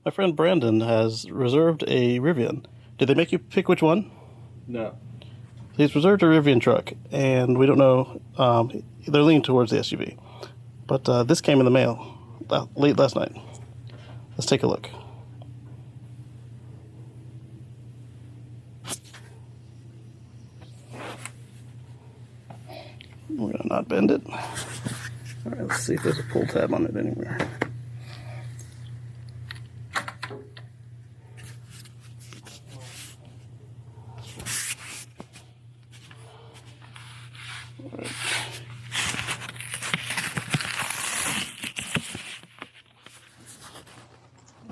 My friend Brandon has reserved a Rivian. Did they make you pick which one? No. He's reserved a Rivian truck, and we don't know. They're leaning towards the SUV. But this came in the mail late last night. Let's take a look. We're going to not bend it. All right, let's see if there's a pull tab on it anywhere. All right.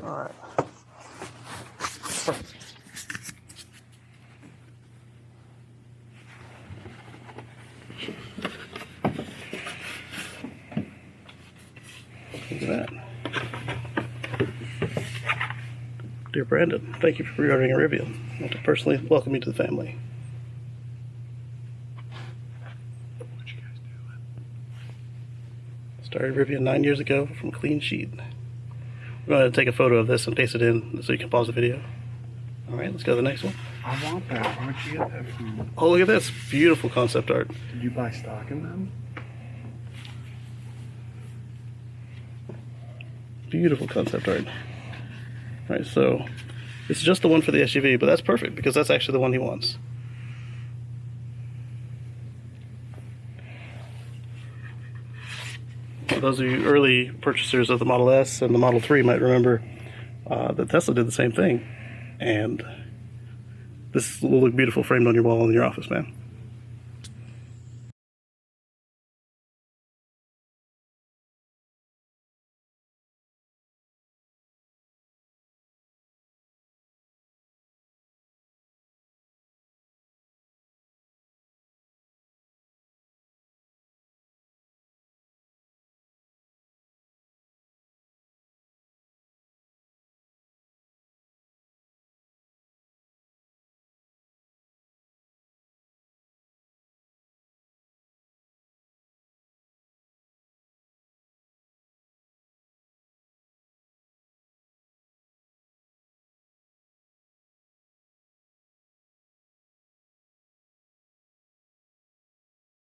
All right. Perfect. Look at that. Dear Brandon, thank you for pre-ordering a Rivian. I want to personally welcome you to the family. What you guys doing? Started Rivian 9 years ago from a clean sheet. We're going to take a photo of this and paste it in so you can pause the video. Alright, let's go to the next one. I want that. Where'd you get that from? Oh, look at this. Beautiful concept art. Did you buy stock in them? Beautiful concept art. Alright, so it's just the one for the SUV, but that's perfect because that's actually the one he wants. For those of you early purchasers of the Model S and the Model 3 might remember that Tesla did the same thing. And this will look beautiful framed on your wall in your office, man.